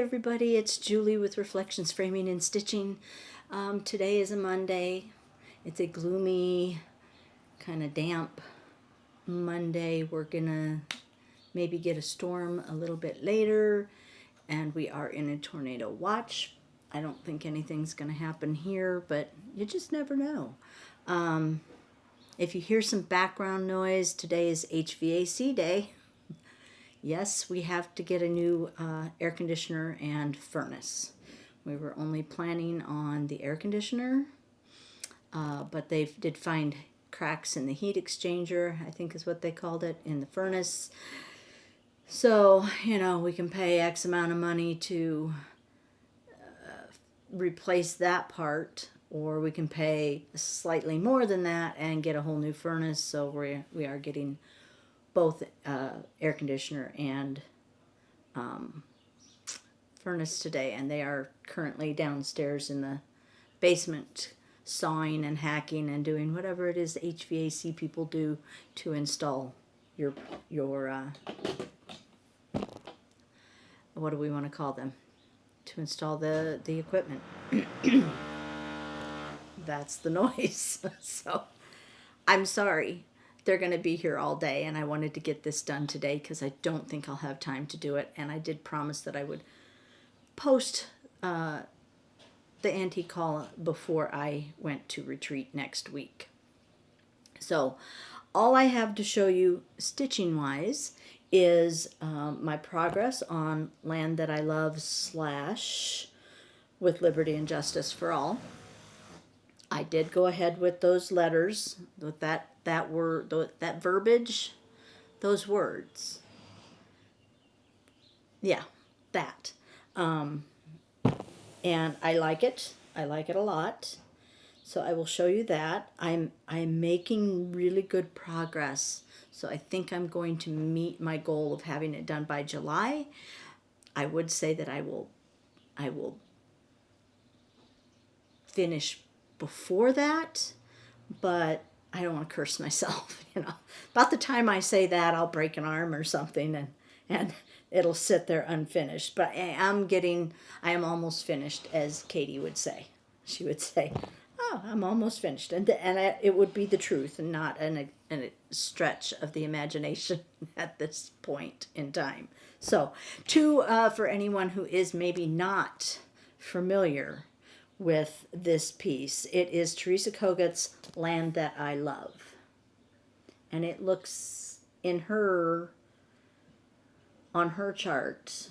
everybody, it's Julie with Reflections Framing and Stitching. Today is a Monday. It's a gloomy, kind of damp Monday. We're gonna maybe get a storm a little bit later, and we are in a tornado watch. I don't think anything's gonna happen here, but you just never know. If you hear some background noise, today is HVAC day. Yes, we have to get a new air conditioner and furnace. We were only planning on the air conditioner, but they did find cracks in the heat exchanger, I think is what they called it, in the furnace. So, we can pay X amount of money to replace that part, or we can pay slightly more than that and get a whole new furnace. So we are getting both air conditioner and furnace today, and they are currently downstairs in the basement sawing and hacking and doing whatever it is HVAC people do to install your what do we want to call them? To install the equipment. That's the noise. So I'm sorry. They're going to be here all day, and I wanted to get this done today because I don't think I'll have time to do it. And I did promise that I would post the antique haul before I went to retreat next week. So all I have to show you stitching wise is my progress on Land That I Love / With Liberty and Justice for All. I did go ahead with those letters, with that word, that verbiage, those words. Yeah, that. And I like it. I like it a lot. So I will show you that. I'm making really good progress. So I think I'm going to meet my goal of having it done by July. I would say that I will finish before that, but I don't want to curse myself, About the time I say that, I'll break an arm or something, and it'll sit there unfinished. But I am almost finished, as Katie would say. She would say, "Oh, I'm almost finished," and it would be the truth, and not a stretch of the imagination at this point in time. So, for anyone who is maybe not familiar with this piece, it is Teresa Kogut's Land That I Love. And it looks on her chart,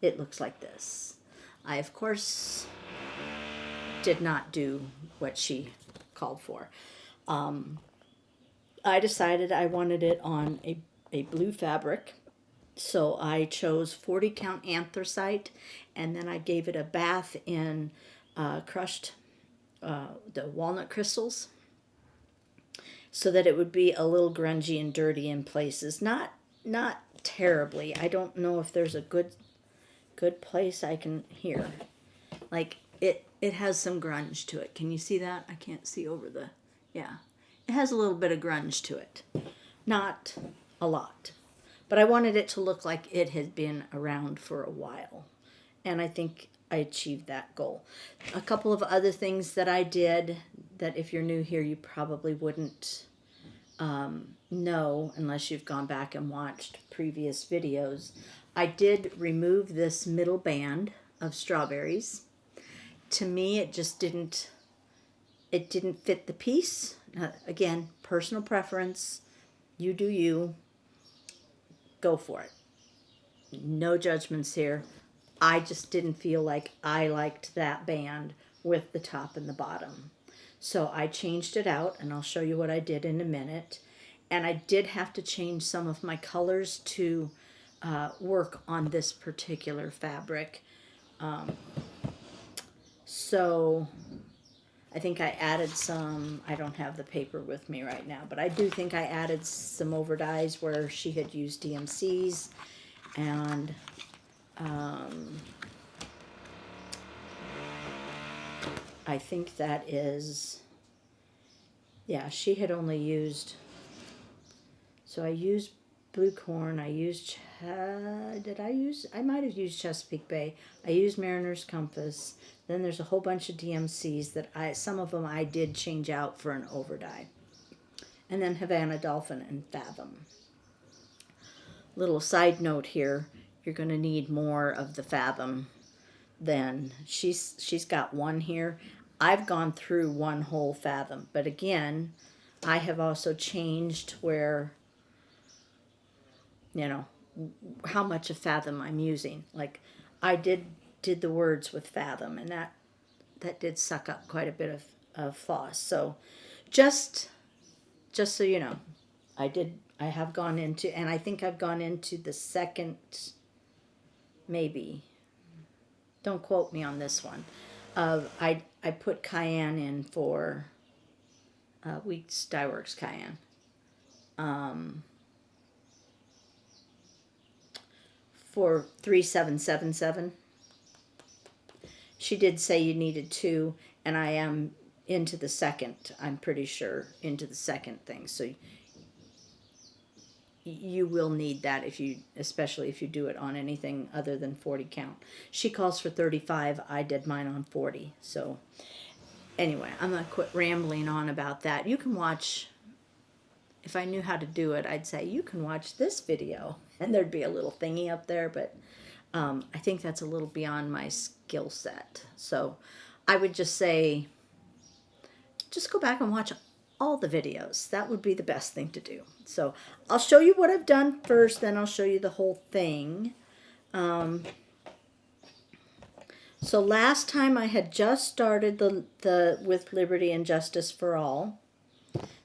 it looks like this. I, of course, did not do what she called for. I decided I wanted it on a blue fabric. So I chose 40 count anthracite, and then I gave it a bath in crushed the walnut crystals, so that it would be a little grungy and dirty in places. Not terribly. I don't know if there's a good place I can hear. Like it has some grunge to it. Can you see that? I can't see over the, yeah. It has a little bit of grunge to it. Not a lot. But I wanted it to look like it had been around for a while. And I think I achieved that goal. A couple of other things that I did that if you're new here, you probably wouldn't know unless you've gone back and watched previous videos. I did remove this middle band of strawberries. To me, it just didn't fit the piece. Again, personal preference. You do you. Go for it. No judgments here. I just didn't feel like I liked that band with the top and the bottom. So I changed it out, and I'll show you what I did in a minute. And I did have to change some of my colors to work on this particular fabric. So I think I added some, I don't have the paper with me right now, but I do think I added some overdyes where she had used DMCs, and I think that is, yeah, she had only used, so I used blue corn. I used, I might have used Chesapeake Bay. I used Mariner's Compass. Then there's a whole bunch of DMCs that some of them I did change out for an overdye. And then Havana Dolphin and Fathom. Little side note here, you're going to need more of the Fathom than she's got one here. I've gone through one whole Fathom, but again, I have also changed where, you know, how much of Fathom I'm using. Like I did the words with Fathom, and that did suck up quite a bit of floss. So just so you know, I have gone into, and I think I've gone into the second, maybe, don't quote me on this one, I put Cayenne in for Weeks Dye Works Cayenne. For 3777. She did say you needed 2, and I am into the second, I'm pretty sure, into the second thing. So you will need that especially if you do it on anything other than 40 count. She calls for 35. I did mine on 40. So anyway, I'm going to quit rambling on about that. You can watch, if I knew how to do it, I'd say you can watch this video, and there'd be a little thingy up there, but I think that's a little beyond my skill set. So I would just say, just go back and watch all the videos. That would be the best thing to do. So I'll show you what I've done first, then I'll show you the whole thing. So last time I had just started the with Liberty and Justice for All.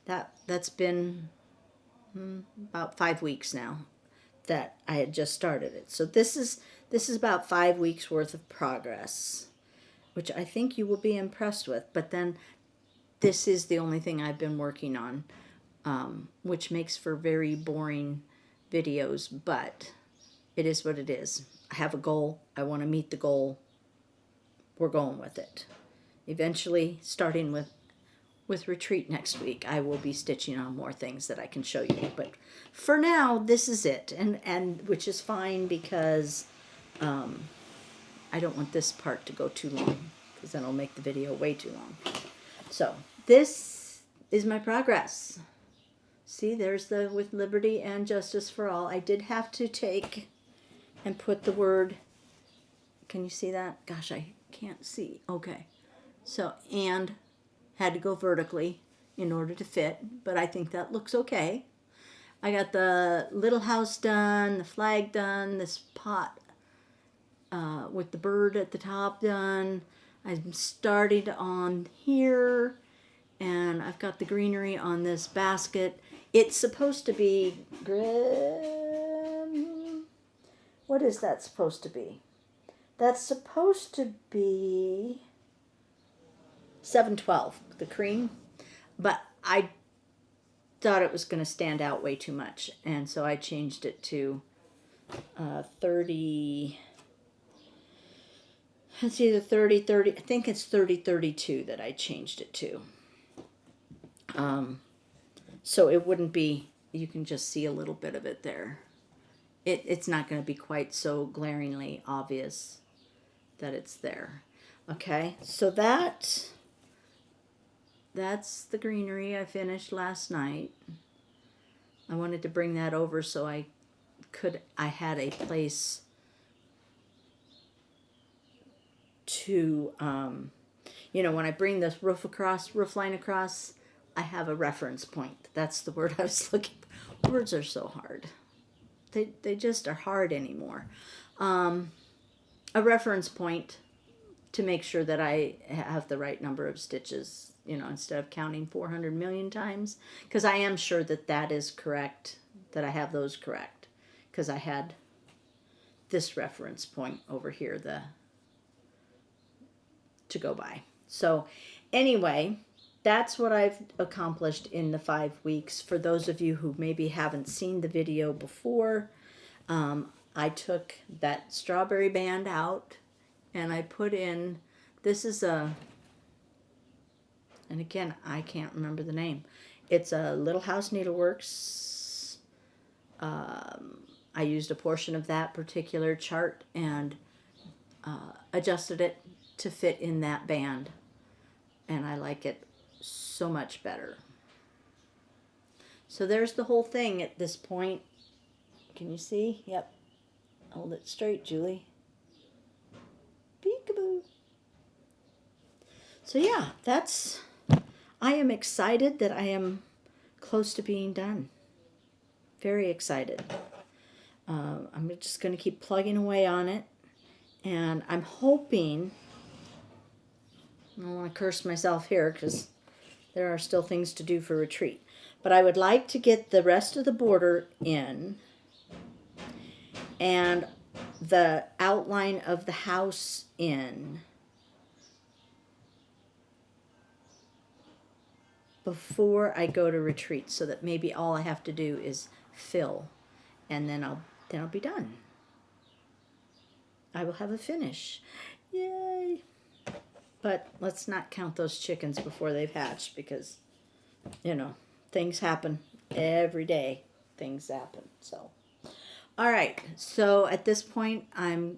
That's been about 5 weeks now that I had just started it. So this is about 5 weeks worth of progress, which I think you will be impressed with. But then this is the only thing I've been working on, which makes for very boring videos, but it is what it is. I have a goal. I want to meet the goal. We're going with it. Eventually, starting with retreat next week, I will be stitching on more things that I can show you. But for now, this is it, and which is fine because I don't want this part to go too long, because then it'll make the video way too long. So this is my progress. See, there's the with Liberty and Justice for All. I did have to take and put the word. Can you see that? Gosh, I can't see. Okay. So, and had to go vertically in order to fit, but I think that looks okay. I got the little house done, the flag done, this pot with the bird at the top done. I'm starting on here, and I've got the greenery on this basket. It's supposed to be, what is that supposed to be? That's supposed to be 712, the cream, but I thought it was going to stand out way too much, and so I changed it to 30, it's either 30, I think it's 3032 that I changed it to. So it wouldn't be, you can just see a little bit of it there. It's not going to be quite so glaringly obvious that it's there. Okay, so that's the greenery I finished last night. I wanted to bring that over so I had a place to, when I bring this roof line across, I have a reference point. That's the word I was looking for. Words are so hard. They just are hard anymore. A reference point to make sure that I have the right number of stitches, instead of counting 400 million times, because I am sure that is correct, that I have those correct, because I had this reference point over here to go by. So anyway, that's what I've accomplished in the 5 weeks. For those of you who maybe haven't seen the video before, I took that strawberry band out and I put in, this is and again, I can't remember the name. It's a Little House Needleworks I used a portion of that particular chart and adjusted it to fit in that band. And I like it so much better. So there's the whole thing at this point. Can you see? Yep. Hold it straight, Julie. Peekaboo. So yeah, I am excited that I am close to being done. Very excited. I'm just going to keep plugging away on it. And I'm hoping, I don't want to curse myself here because there are still things to do for retreat. But I would like to get the rest of the border in and the outline of the house in before I go to retreat, so that maybe all I have to do is fill, and then I'll be done. I will have a finish. Yay! But let's not count those chickens before they've hatched, because, you know, things happen every day. Things happen. So, all right. So at this point, I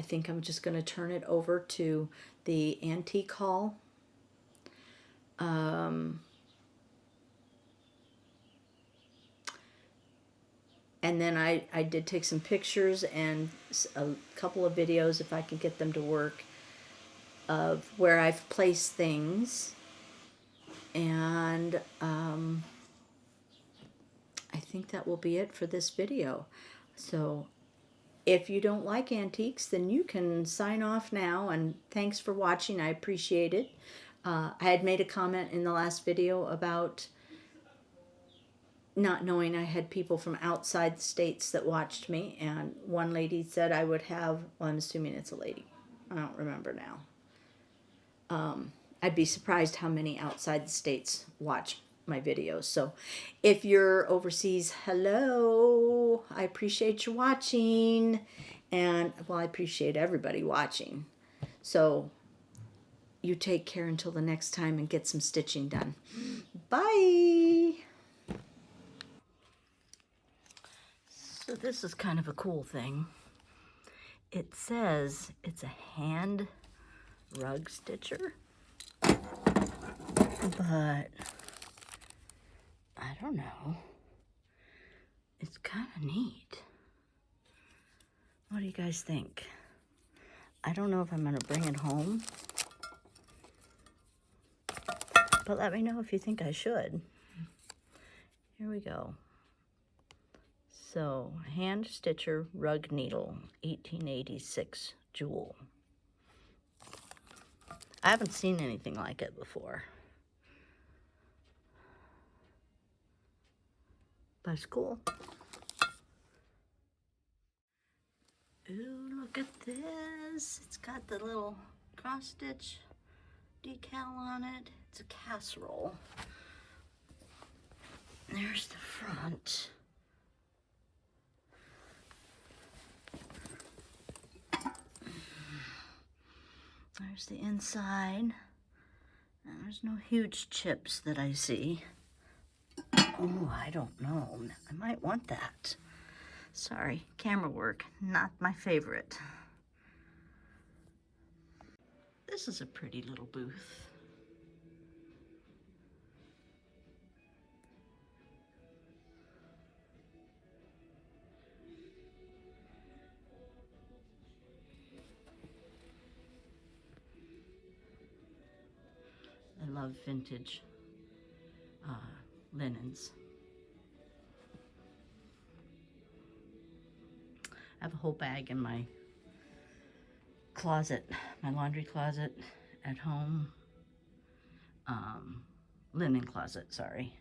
think I'm just going to turn it over to the antique haul. And then I did take some pictures and a couple of videos, if I can get them to work, of where I've placed things. And I think that will be it for this video. So if you don't like antiques, then you can sign off now. And thanks for watching. I appreciate it. I had made a comment in the last video about not knowing I had people from outside the states that watched me, and one lady said I would have, well, I'm assuming it's a lady, I don't remember now. I'd be surprised how many outside the states watch my videos. So if you're overseas, hello, I appreciate you watching, and well, I appreciate everybody watching. So you take care until the next time and get some stitching done. Bye. So this is kind of a cool thing. It says it's a hand rug stitcher, but I don't know. It's kind of neat. What do you guys think? I don't know if I'm going to bring it home, but let me know if you think I should. Here we go. So, hand stitcher rug needle, 1886 jewel. I haven't seen anything like it before, but it's cool. Ooh, look at this. It's got the little cross stitch decal on it. It's a casserole. There's the front. There's the inside. And there's no huge chips that I see. Oh, I don't know. I might want that. Sorry, camera work, not my favorite. This is a pretty little booth. I love vintage linens. I have a whole bag in my closet, my laundry closet at home. Linen closet, sorry.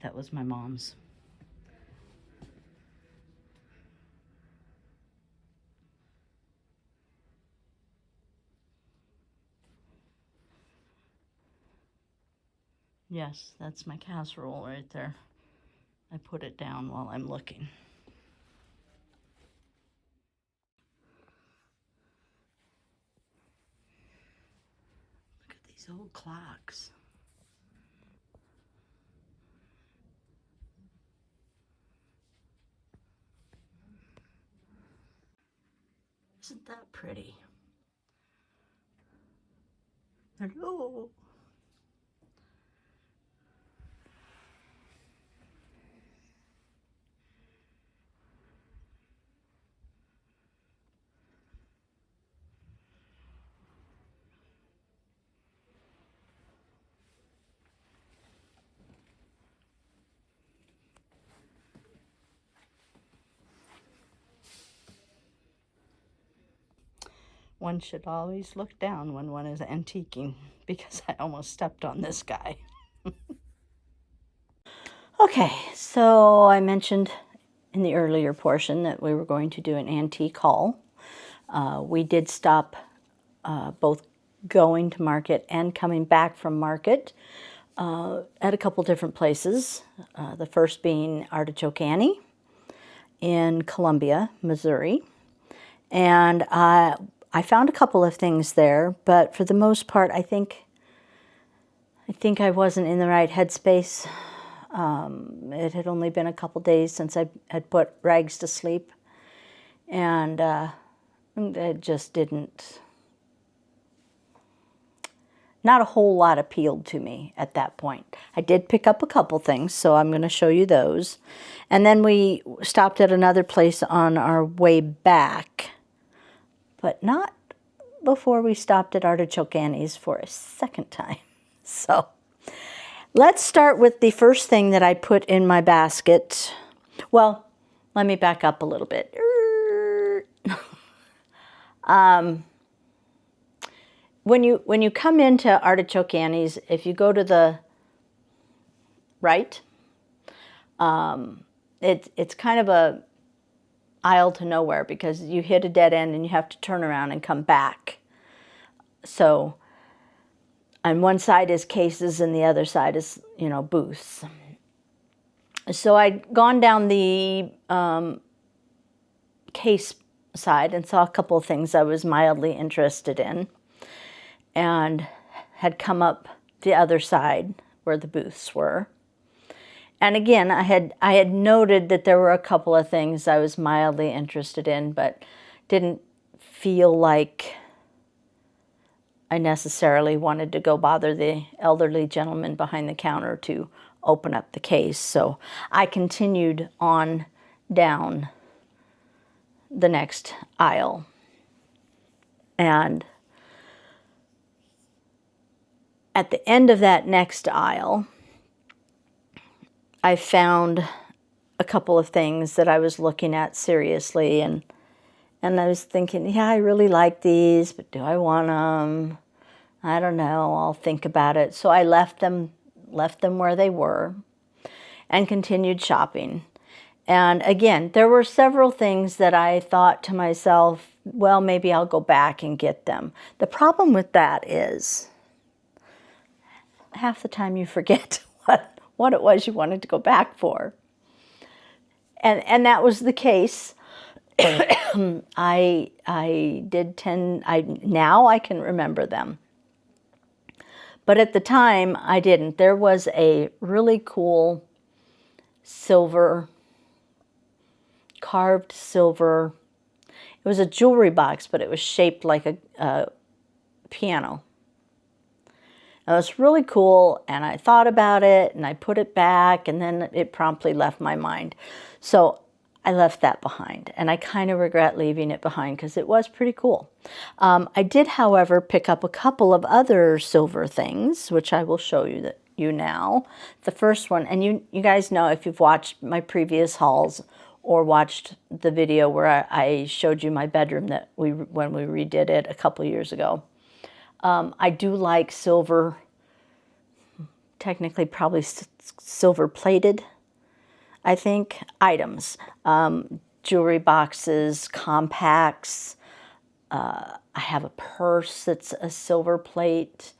That was my mom's. Yes, that's my casserole right there. I put it down while I'm looking. Look at these old clocks. Isn't that pretty? Hello. One should always look down when one is antiquing, because I almost stepped on this guy. Okay, so I mentioned in the earlier portion that we were going to do an antique haul. We did stop both going to market and coming back from market at a couple different places. The first being Artichoke Annie in Columbia, Missouri. And I found a couple of things there, but for the most part, I think I wasn't in the right headspace. It had only been a couple days since I had put Rags to sleep, and it just didn't, not a whole lot appealed to me at that point. I did pick up a couple things, so I'm going to show you those. And then we stopped at another place on our way back, but not before we stopped at Artichoke Annie's for a second time. So let's start with the first thing that I put in my basket. Well, let me back up a little bit. When you come into Artichoke Annie's, if you go to the right, it's kind of a aisle to nowhere, because you hit a dead end and you have to turn around and come back. So on one side is cases and the other side is, you know, booths. So I'd gone down the case side and saw a couple of things I was mildly interested in, and had come up the other side where the booths were. And again, I had noted that there were a couple of things I was mildly interested in, but didn't feel like I necessarily wanted to go bother the elderly gentleman behind the counter to open up the case. So I continued on down the next aisle. And at the end of that next aisle, I found a couple of things that I was looking at seriously, and I was thinking, yeah, I really like these, but do I want them? I don't know, I'll think about it. So I left them where they were and continued shopping. And again, there were several things that I thought to myself, well, maybe I'll go back and get them. The problem with that is half the time you forget what it was you wanted to go back for. And that was the case. Now I can remember them. But at the time, I didn't. There was a really cool carved silver, it was a jewelry box, but it was shaped like a piano. It was really cool, and I thought about it, and I put it back, and then it promptly left my mind. So I left that behind, and I kind of regret leaving it behind because it was pretty cool. I did, however, pick up a couple of other silver things, which I will show you now. The first one, and you guys know if you've watched my previous hauls or watched the video where I showed you my bedroom when we redid it a couple years ago. I do like silver, technically probably silver plated, I think, items. Jewelry boxes, compacts. I have a purse that's a silver plate.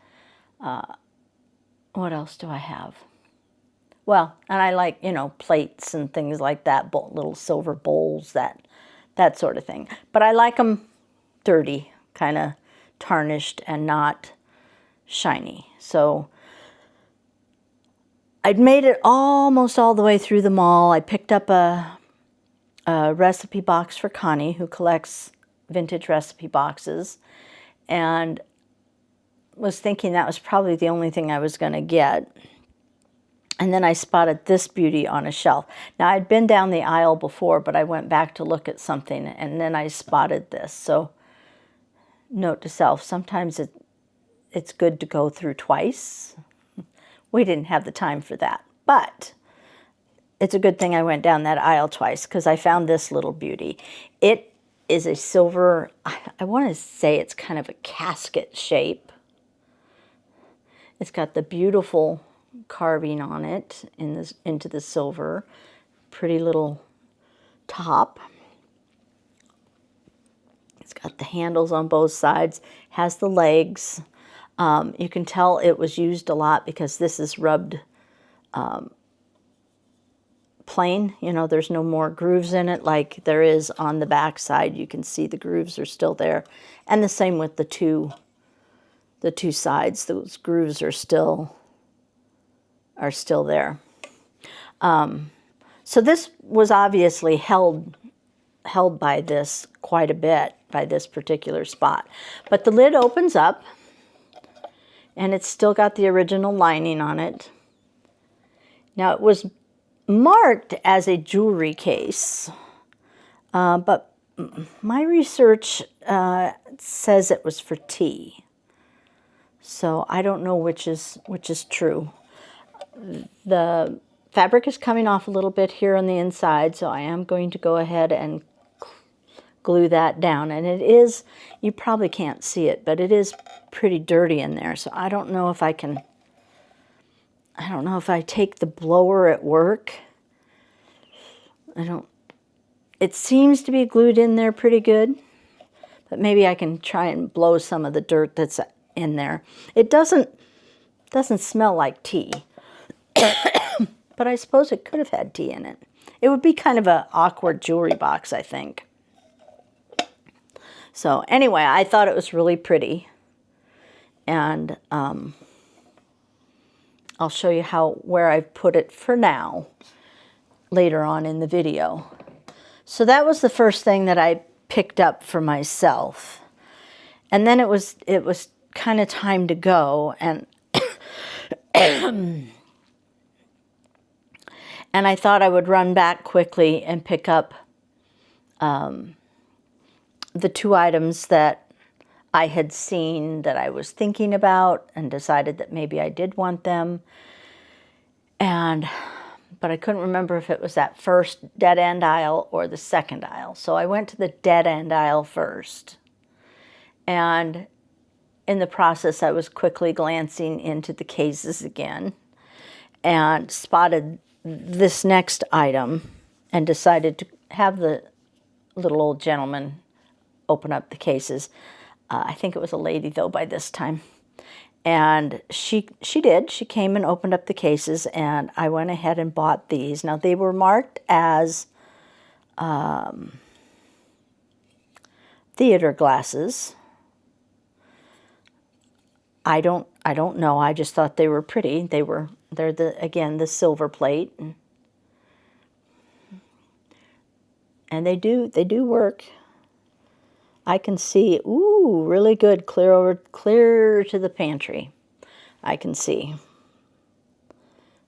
What else do I have? Well, and I like, plates and things like that, little silver bowls, that sort of thing. But I like them dirty, kind of tarnished and not shiny. So I'd made it almost all the way through the mall. I picked up a recipe box for Connie, who collects vintage recipe boxes, and was thinking that was probably the only thing I was going to get. And then I spotted this beauty on a shelf. Now, I'd been down the aisle before, but I went back to look at something, and then I spotted this. So, note to self, sometimes it's good to go through twice. We didn't have the time for that, but it's a good thing I went down that aisle twice, because I found this little beauty. It is a silver, I want to say it's kind of a casket shape. It's got the beautiful carving on it into the silver. Pretty little top. It's got the handles on both sides, has the legs. You can tell it was used a lot because this is rubbed plain. You know, there's no more grooves in it like there is on the back side. You can see the grooves are still there. And the same with the two sides. Those grooves are still there. So this was obviously held by this quite a bit, by this particular spot. But the lid opens up, and it's still got the original lining on it. Now, it was marked as a jewelry case, but my research says it was for tea. So I don't know which is true. The fabric is coming off a little bit here on the inside, so I am going to go ahead and glue that down. And it is, you probably can't see it, but it is pretty dirty in there. So I don't know if I take the blower at work. It seems to be glued in there pretty good, but maybe I can try and blow some of the dirt that's in there. It doesn't smell like tea. But I suppose it could have had tea in it. It would be kind of an awkward jewelry box, I think. So anyway, I thought it was really pretty. And I'll show you where I've put it for now later on in the video. So that was the first thing that I picked up for myself. And then it was kind of time to go, and and I thought I would run back quickly and pick up the two items that I had seen that I was thinking about and decided that maybe I did want them. But I couldn't remember if it was that first dead end aisle or the second aisle. So I went to the dead end aisle first. And in the process, I was quickly glancing into the cases again and spotted this next item and decided to have the little old gentleman open up the cases. I think it was a lady, though, by this time. And she did. She came and opened up the cases, and I went ahead and bought these. Now, they were marked as theater glasses. I don't know. I just thought they were pretty. They're the silver plate, and they do work. I can see, ooh, really good, clear to the pantry. I can see.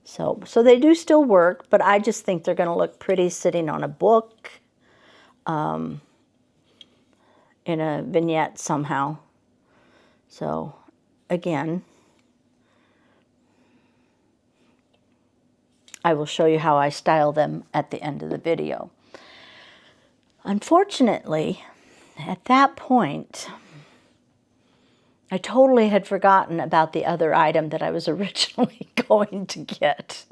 So they do still work, but I just think they're going to look pretty sitting on a book, in a vignette somehow. So again, I will show you how I style them at the end of the video. Unfortunately, at that point, I totally had forgotten about the other item that I was originally going to get.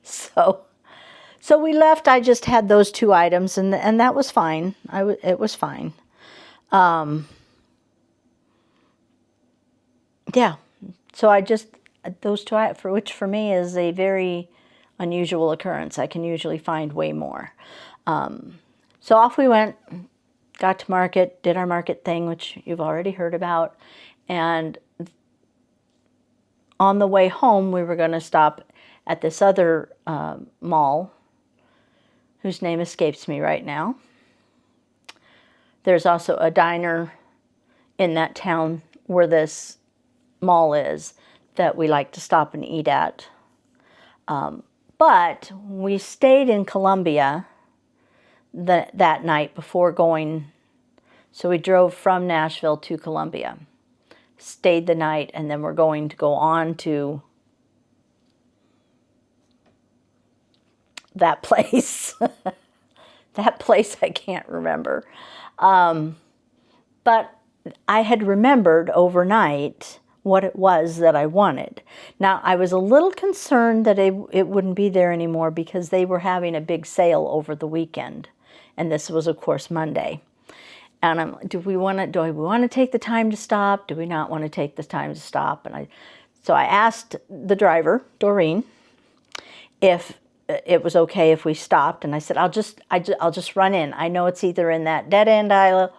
So we left. I just had those two items, and that was fine. It was fine. Yeah. So I just, those two, which for me is a very unusual occurrence. I can usually find way more. So off we went. Got to market, did our market thing, which you've already heard about. And on the way home, we were going to stop at this other mall, whose name escapes me right now. There's also a diner in that town where this mall is that we like to stop and eat at. But we stayed in Columbia that night before going. So we drove from Nashville to Columbia, stayed the night, and then we're going to go on to that place. That place I can't remember. But I had remembered overnight what it was that I wanted. Now, I was a little concerned that it wouldn't be there anymore because they were having a big sale over the weekend. And this was, of course, Monday. And do we want to take the time to stop? Do we not want to take the time to stop? So I asked the driver, Doreen, if it was okay if we stopped. And I said, I'll just run in. I know it's either in that dead end aisle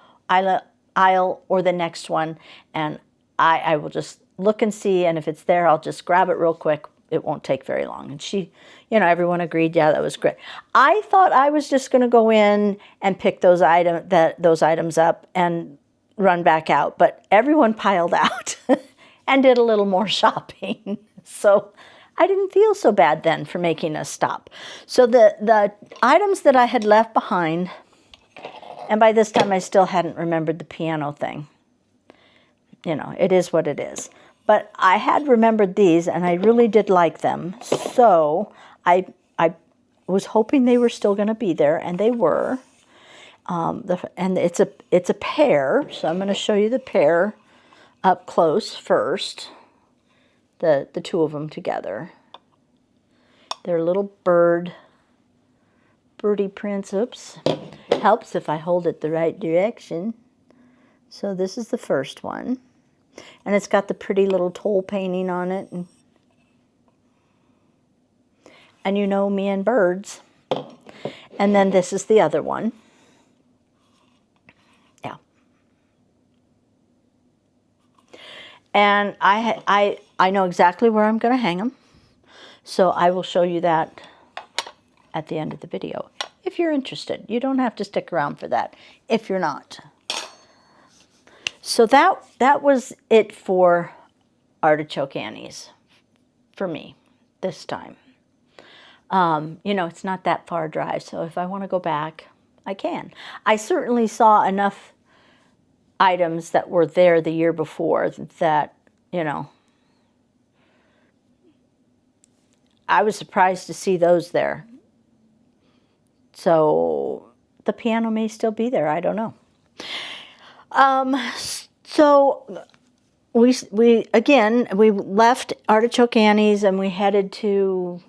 or the next one, and I will just look and see, and if it's there, I'll just grab it real quick. It won't take very long. And she, everyone agreed, yeah, that was great. I thought I was just going to go in and pick those items up and run back out, but everyone piled out and did a little more shopping. So I didn't feel so bad then for making us stop. So the items that I had left behind, and by this time I still hadn't remembered the piano thing. It is what it is. But I had remembered these, and I really did like them. So I was hoping they were still going to be there, and they were. And it's a pair, so I'm going to show you the pair up close first. The two of them together. They're little birdie prints. Oops. Helps if I hold it the right direction. So this is the first one. And it's got the pretty little toll painting on it. And you know me and birds. And then this is the other one. Yeah. And I know exactly where I'm going to hang them. So I will show you that at the end of the video. If you're interested. You don't have to stick around for that if you're not. So that was it for artichoke Annies for me this time. It's not that far a drive, so if I want to go back, I can. I certainly saw enough items that were there the year before that, I was surprised to see those there. So the piano may still be there, I don't know. So we left Artichoke Annie's and we headed to,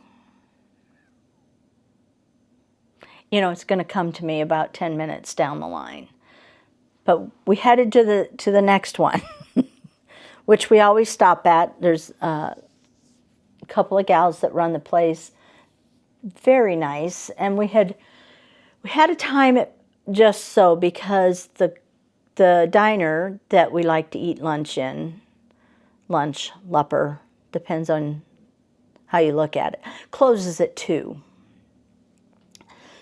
it's going to come to me about 10 minutes down the line. But we headed to the next one, which we always stop at. There's a couple of gals that run the place. Very nice. And we had a time just so because the diner that we like to eat lunch in, Lupper, depends on how you look at it, closes at 2.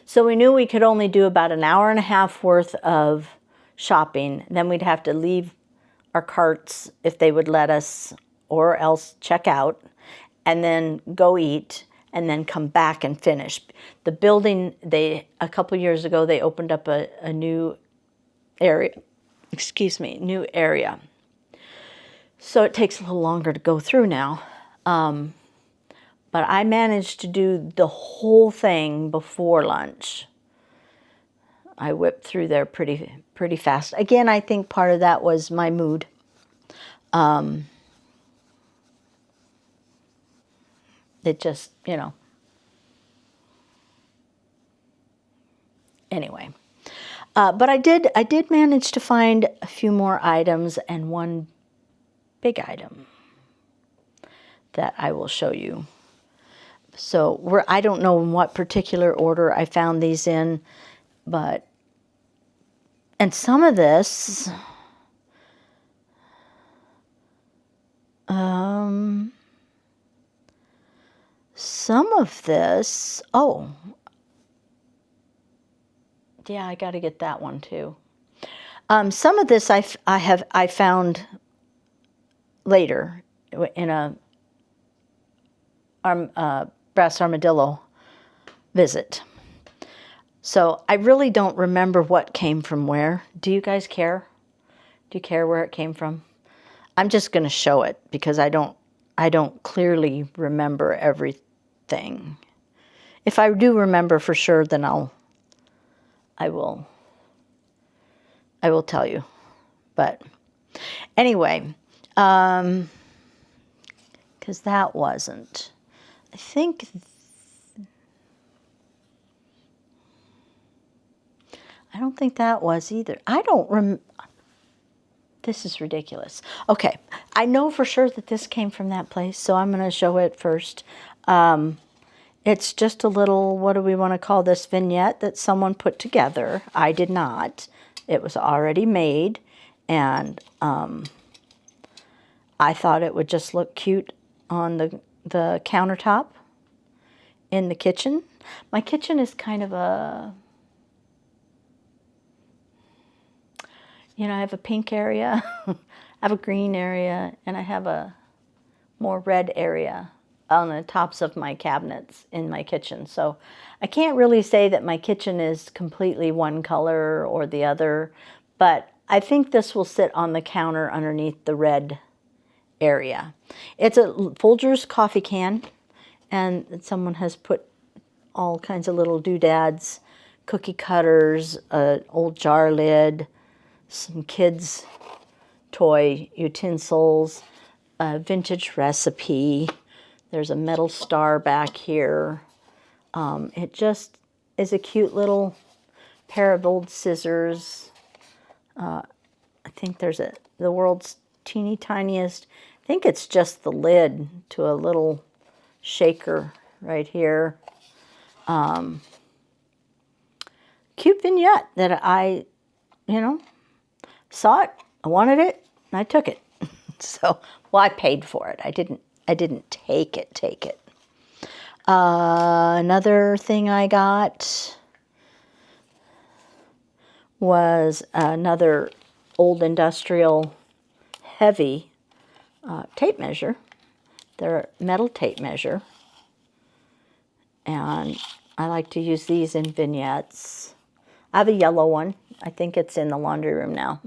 So we knew we could only do about an hour and a half worth of shopping. Then we'd have to leave our carts if they would let us, or else check out, and then go eat, and then come back and finish. The building, a couple years ago, they opened up a new area. New area. So it takes a little longer to go through now. But I managed to do the whole thing before lunch. I whipped through there pretty fast. Again, I think part of that was my mood. It just, Anyway. But I did manage to find a few more items and one big item that I will show you. So I don't know in what particular order I found these in, and some of this, oh, yeah, I got to get that one too. Some of this I found later in a brass armadillo visit. So I really don't remember what came from where. Do you guys care? Do you care where it came from? I'm just going to show it because I don't clearly remember everything. If I do remember for sure, then I will tell you. But anyway, because that wasn't, I think, I don't think that was either. I don't remember. This is ridiculous. Okay, I know for sure that this came from that place, so I'm going to show it first. It's just a little, what do we want to call this, vignette that someone put together. I did not. It was already made, and I thought it would just look cute on the countertop in the kitchen. My kitchen is kind of a, you know, I have a pink area, I have a green area, and I have a more red area on the tops of my cabinets in my kitchen. So I can't really say that my kitchen is completely one color or the other, but I think this will sit on the counter underneath the red area. It's a Folgers coffee can, and someone has put all kinds of little doodads, cookie cutters, an old jar lid, some kids' toy utensils, a vintage recipe. There's a metal star back here. It just is a cute little pair of old scissors. I think there's the world's teeny tiniest, I think it's just the lid to a little shaker right here. Cute vignette that I, saw it, I wanted it, and I took it. So, well, I paid for it. I didn't take it. Another thing I got was another old industrial heavy tape measure. They're metal tape measure. And I like to use these in vignettes. I have a yellow one. I think it's in the laundry room now.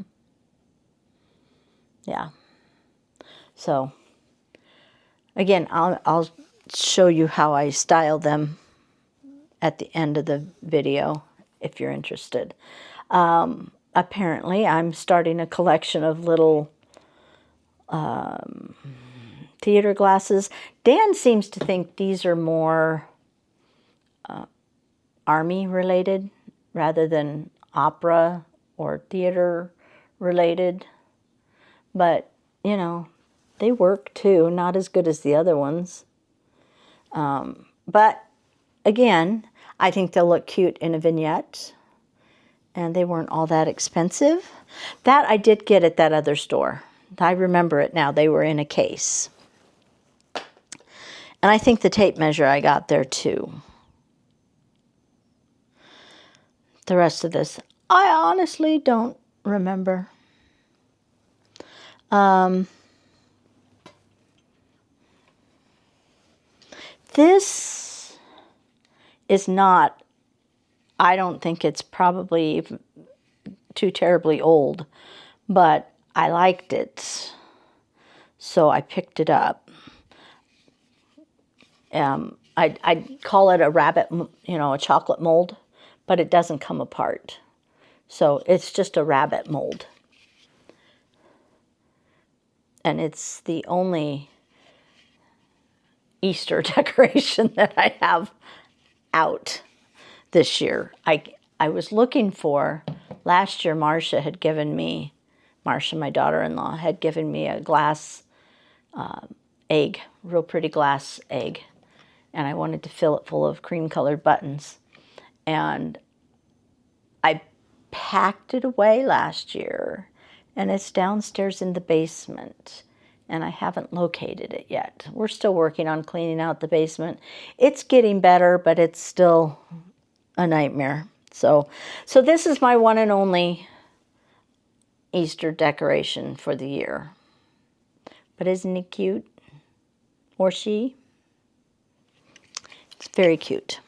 Yeah. So, again, I'll show you how I style them at the end of the video if you're interested. Apparently, I'm starting a collection of little theater glasses. Dan seems to think these are more Army related rather than opera or theater related. But, they work too, not as good as the other ones. But again, I think they'll look cute in a vignette, and they weren't all that expensive. That I did get at that other store. I remember it now. They were in a case. And I think the tape measure I got there too. The rest of this, I honestly don't remember. This is not, I don't think it's probably too terribly old, but I liked it, so I picked it up. I'd call it a rabbit, a chocolate mold, but it doesn't come apart. So it's just a rabbit mold. And it's the only Easter decoration that I have out this year. I was looking for, last year Marcia, my daughter-in-law, had given me a glass egg, real pretty glass egg. And I wanted to fill it full of cream-colored buttons. And I packed it away last year, and it's downstairs in the basement, and I haven't located it yet. We're still working on cleaning out the basement. It's getting better, but it's still a nightmare. So this is my one and only Easter decoration for the year. But isn't he cute? Or she? It's very cute.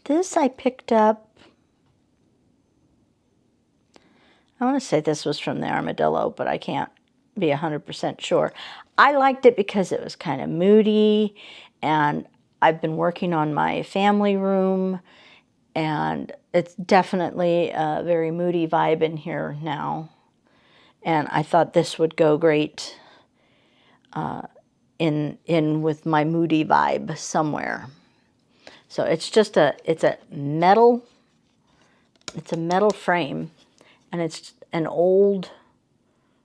This I picked up. I want to say this was from the armadillo, but I can't be 100% sure. I liked it because it was kind of moody, and I've been working on my family room, and it's definitely a very moody vibe in here now. And I thought this would go great in with my moody vibe somewhere. So it's a metal frame, and it's an old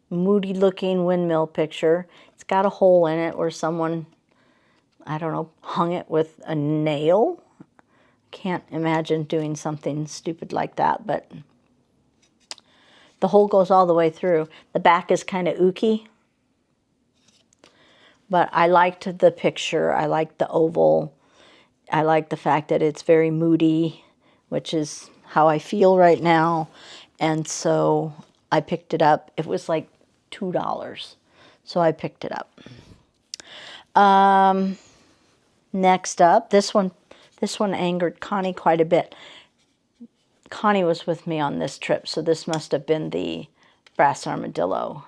moody looking windmill picture. It's got a hole in it where someone, I don't know, hung it with a nail. Can't imagine doing something stupid like that, but the hole goes all the way through. The back is kind of ooky, but I liked the picture. I liked the oval. I like the fact that it's very moody, which is how I feel right now. And so I picked it up. It was like $2. So I picked it up. Next up, this one angered Connie quite a bit. Connie was with me on this trip, so this must have been the brass armadillo.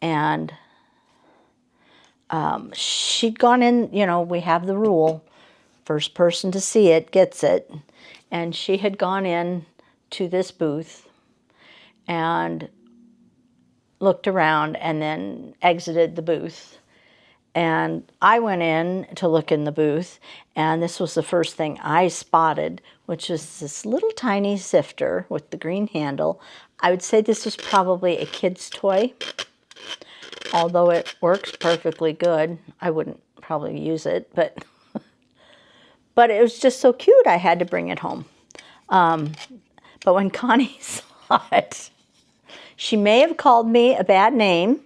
And she'd gone in, you know, we have the rule. First person to see it gets it. And she had gone in to this booth and looked around and then exited the booth. And I went in to look in the booth, and this was the first thing I spotted, which was this little tiny sifter with the green handle. I would say this was probably a kid's toy, although it works perfectly good. I wouldn't probably use it, but it was just so cute I had to bring it home. But when Connie saw it, she may have called me a bad name,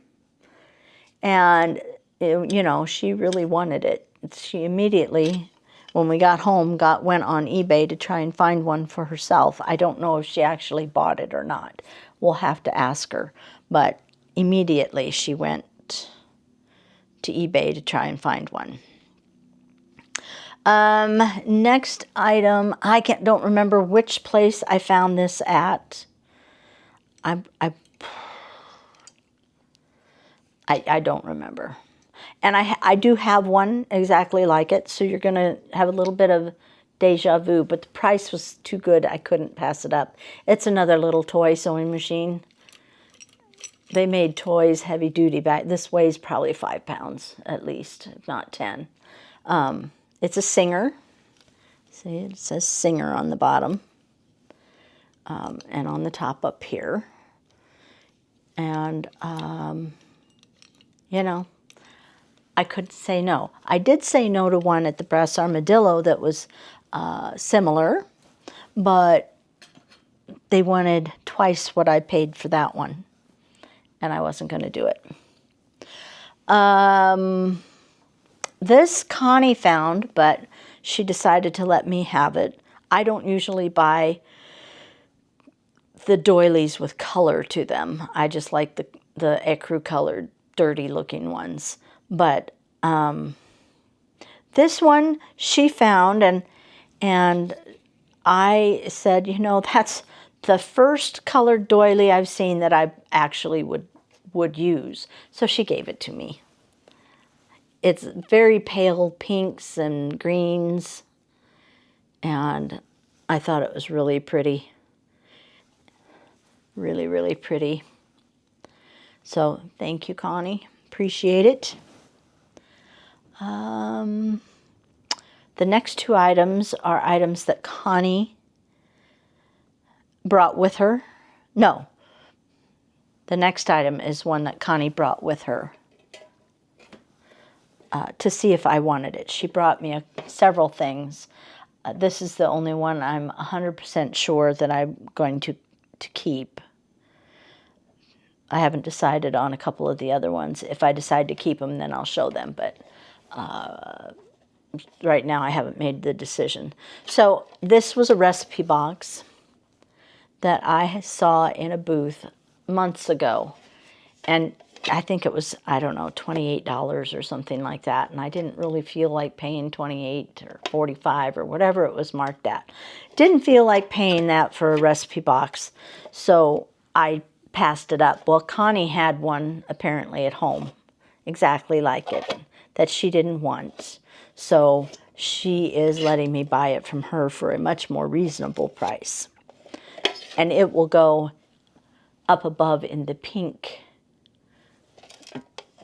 and you know, she really wanted it. She immediately, when we got home, went on eBay to try and find one for herself. I don't know if she actually bought it or not. We'll have to ask her. But immediately she went to eBay to try and find one. Next item, I don't remember which place I found this at. I don't remember. And I do have one exactly like it, so you're going to have a little bit of deja vu, but the price was too good, I couldn't pass it up. It's another little toy sewing machine. They made toys heavy duty back. This weighs probably 5 pounds at least, if not 10. It's a Singer. See, it says Singer on the bottom, and on the top up here. And, you know, I couldn't say no. I did say no to one at the Brass Armadillo that was similar, but they wanted twice what I paid for that one, and I wasn't going to do it. This Connie found, but she decided to let me have it. I don't usually buy the doilies with color to them. I just like the ecru colored, dirty looking ones. But this one she found, and I said, you know, that's the first colored doily I've seen that I actually would use. So she gave it to me. It's very pale pinks and greens, and I thought it was really pretty. Really, really pretty. So thank you, Connie. Appreciate it. The next two items are items that Connie brought with her. No, the next item is one that Connie brought with her to see if I wanted it. She brought me several things. This is the only one I'm 100% sure that I'm going to keep. I haven't decided on a couple of the other ones. If I decide to keep them, then I'll show them. But right now I haven't made the decision. So this was a recipe box that I saw in a booth months ago. And I think it was, I don't know, $28 or something like that. And I didn't really feel like paying $28 or $45 or whatever it was marked at. Didn't feel like paying that for a recipe box. So I passed it up. Well, Connie had one apparently at home, exactly like it, that she didn't want. So she is letting me buy it from her for a much more reasonable price. And it will go up above in the pink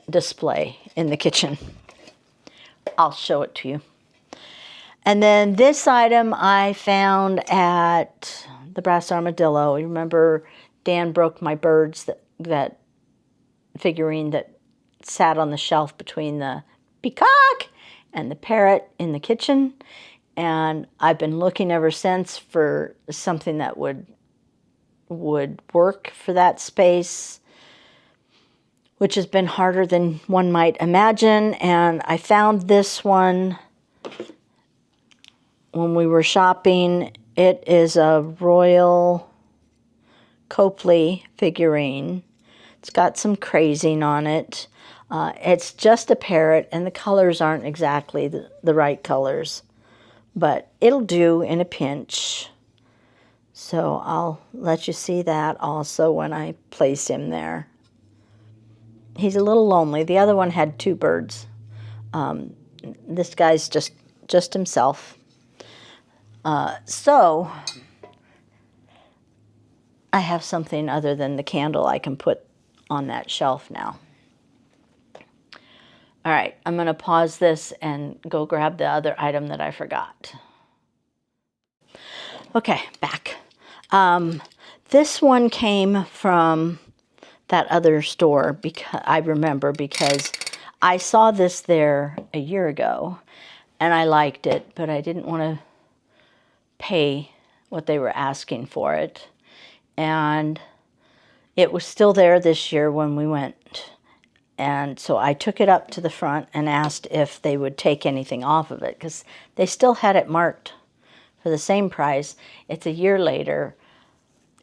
display in the kitchen. I'll show it to you. And then this item I found at the Brass Armadillo. You remember Dan broke my birds, that figurine that sat on the shelf between the peacock and the parrot in the kitchen. And I've been looking ever since for something that would work for that space, which has been harder than one might imagine. And I found this one when we were shopping. It is a Royal Copley figurine. It's got some crazing on it. It's just a parrot, and the colors aren't exactly the right colors, but it'll do in a pinch. So I'll let you see that also when I place him there. He's a little lonely. The other one had two birds. This guy's just himself. So I have something other than the candle I can put on that shelf now. All right, I'm going to pause this and go grab the other item that I forgot. Okay, back. This one came from that other store, because I remember, because I saw this there a year ago and I liked it, but I didn't want to pay what they were asking for it. And it was still there this year when we went. And so I took it up to the front and asked if they would take anything off of it, because they still had it marked for the same price. It's a year later.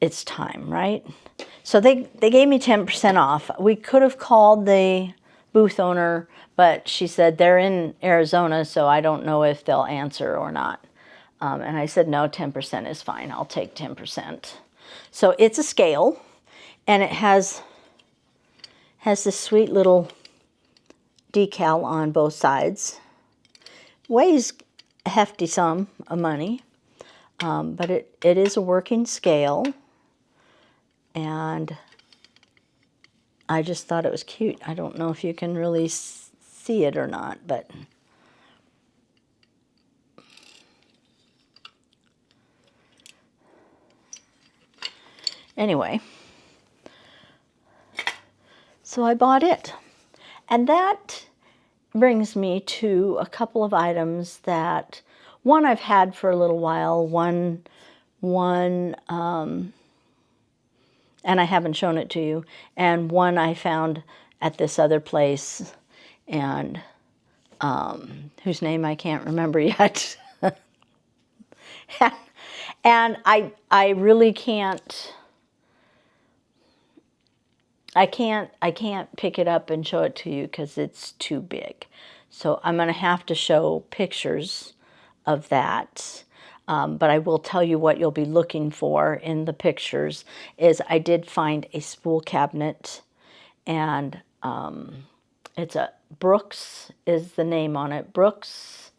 It's time, right? So they gave me 10% off. We could have called the booth owner, but she said they're in Arizona, so I don't know if they'll answer or not. And I said, no, 10% is fine. I'll take 10%. So it's a scale, and it has this sweet little decal on both sides. Weighs a hefty sum of money, but it is a working scale. And I just thought it was cute. I don't know if you can really see it or not, but anyway, so I bought it. And that brings me to a couple of items that, one I've had for a little while, one and I haven't shown it to you, and one I found at this other place, and whose name I can't remember yet. And I really can't, I can't pick it up and show it to you because it's too big. So I'm going to have to show pictures of that. But I will tell you what you'll be looking for in the pictures is I did find a spool cabinet, and it's a Brooks is the name on it. Brooks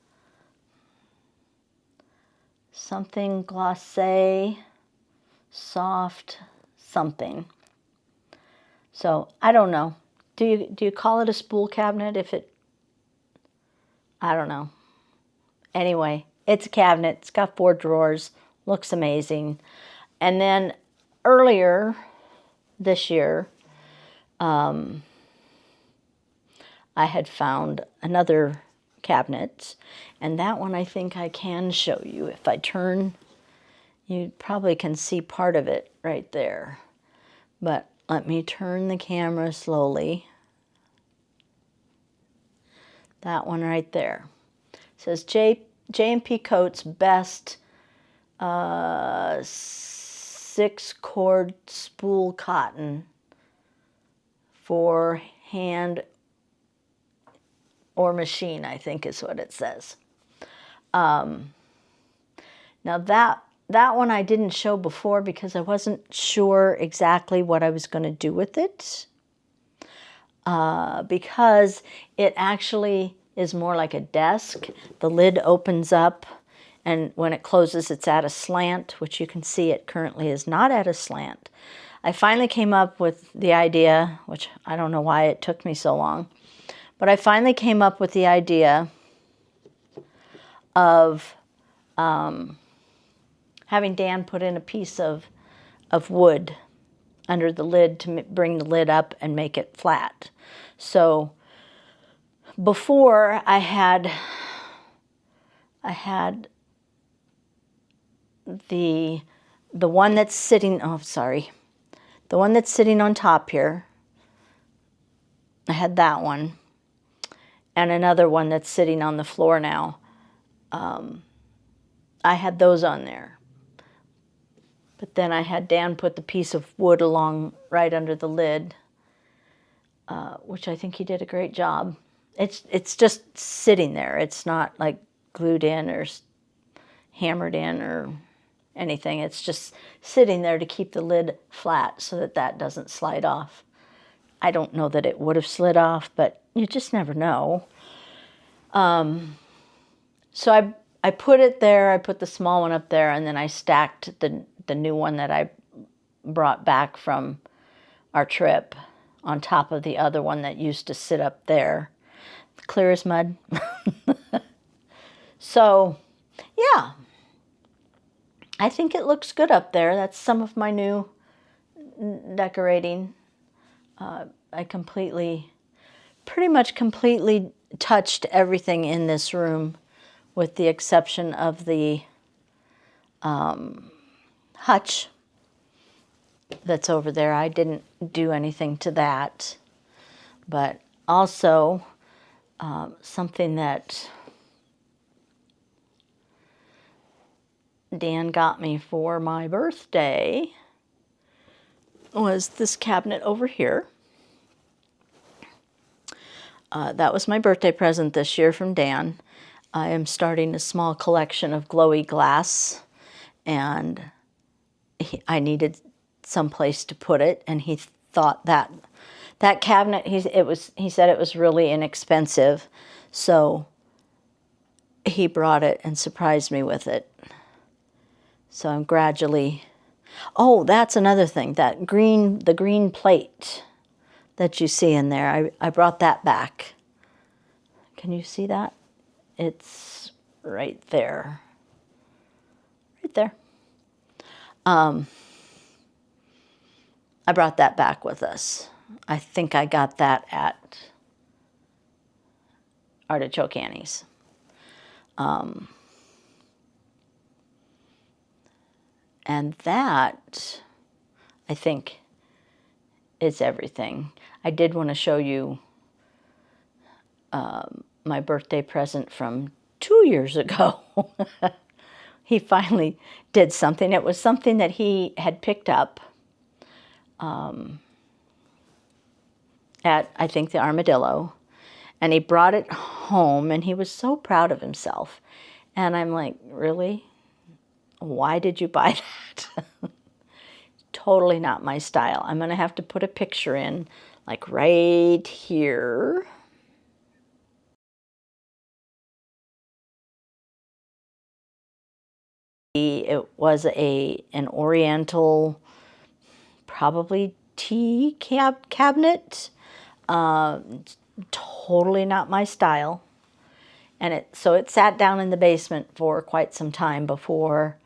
something glacé, soft something. So I don't know. Do you call it a spool cabinet if it, I don't know. Anyway, it's a cabinet. It's got 4 drawers. Looks amazing. And then earlier this year, I had found another cabinet. And that one I think I can show you. If I turn, you probably can see part of it right there. But let me turn the camera slowly. That one right there. It says J&P Coats Best 6-cord spool cotton for hand or machine, I think is what it says. Now that one I didn't show before because I wasn't sure exactly what I was going to do with it. Because it actually is more like a desk. The lid opens up, and when it closes, it's at a slant, which you can see it currently is not at a slant. I finally came up with the idea, which I don't know why it took me so long, but I finally came up with the idea of having Dan put in a piece of wood under the lid to bring the lid up and make it flat. So before I had the one that's sitting, the one that's sitting on top here. I had that one, and another one that's sitting on the floor now. I had those on there. But then I had Dan put the piece of wood along right under the lid, which I think he did a great job. It's just sitting there. It's not like glued in or hammered in or anything. It's just sitting there to keep the lid flat so that that doesn't slide off. I don't know that it would have slid off, but you just never know. So I put it there. I put the small one up there, and then I stacked the new one that I brought back from our trip on top of the other one that used to sit up there. Clear as mud. So, yeah. I think it looks good up there. That's some of my new decorating. I pretty much completely touched everything in this room with the exception of the hutch that's over there. I didn't do anything to that. But also something that Dan got me for my birthday was this cabinet over here. That was my birthday present this year from Dan. I am starting a small collection of glowy glass, and I needed some place to put it, and he thought that cabinet, he said it was really inexpensive, so he brought it and surprised me with it. So I'm gradually, oh, that's another thing, the green plate that you see in there, I brought that back. Can you see that? It's right there. Right there. I brought that back with us. I think I got that at Artichoke Annie's. And that, I think, is everything. I did want to show you my birthday present from 2 years ago. He finally did something. It was something that he had picked up at, I think, the Armadillo. And he brought it home, and he was so proud of himself. And I'm like, really? Why did you buy that? Totally not my style. I'm going to have to put a picture in, like right here. It was an Oriental, probably tea cabinet. Totally not my style. And so it sat down in the basement for quite some time before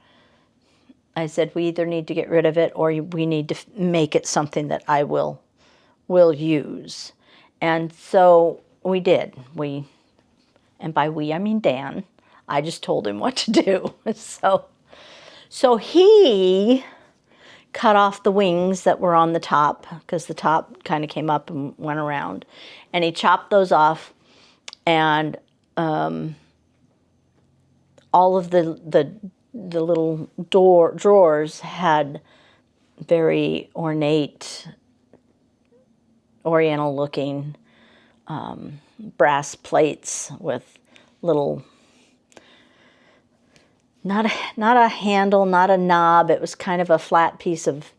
I said, we either need to get rid of it or we need to make it something that I will use. And so we did. And by we, I mean Dan. I just told him what to do. So he cut off the wings that were on the top, because the top kind of came up and went around. And he chopped those off, and all of the little drawers had very ornate, oriental looking brass plates with little, not a handle, not a knob. It was kind of a flat piece of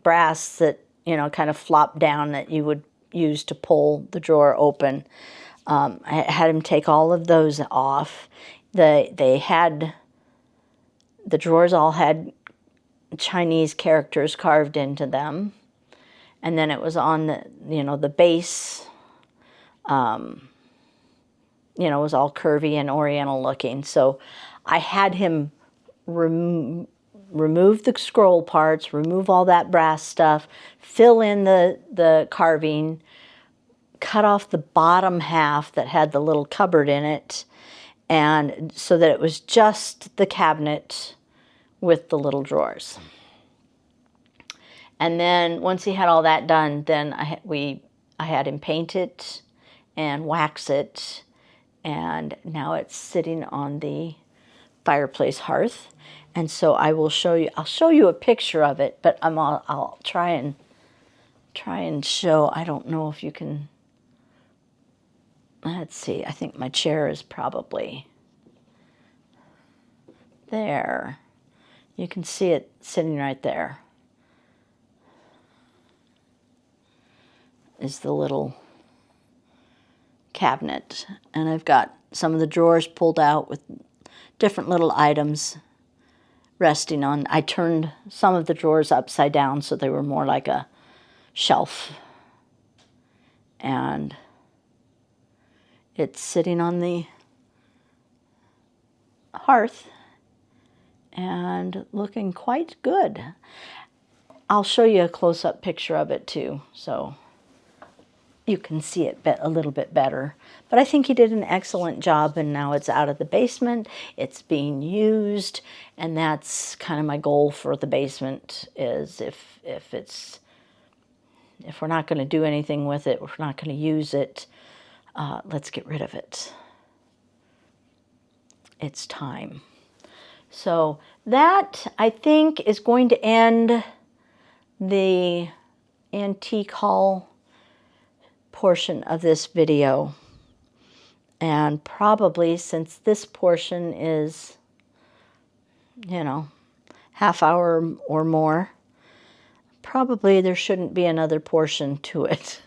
brass that, you know, kind of flopped down that you would use to pull the drawer open. I had him take all of those off. The drawers all had Chinese characters carved into them. And then it was on the, you know, the base, you know, was all curvy and oriental looking. So I had him remove the scroll parts, remove all that brass stuff, fill in the carving, cut off the bottom half that had the little cupboard in it, and so that it was just the cabinet with the little drawers. And then once he had all that done, then I had him paint it and wax it, and now it's sitting on the fireplace hearth. And so I'll show you a picture of it, but I'll try and show. I don't know if you can. Let's see. I think my chair is probably there. You can see it sitting right there. Is the little cabinet, and I've got some of the drawers pulled out with different little items resting on. I turned some of the drawers upside down so they were more like a shelf, and it's sitting on the hearth and looking quite good. I'll show you a close-up picture of it too, so you can see it a little bit better. But I think he did an excellent job, and now it's out of the basement. It's being used, and that's kind of my goal for the basement, is if we're not going to do anything with it, if we're not going to use it, let's get rid of it. It's time. So that, I think, is going to end the antique haul portion of this video. And probably, since this portion is, you know, half hour or more, probably there shouldn't be another portion to it.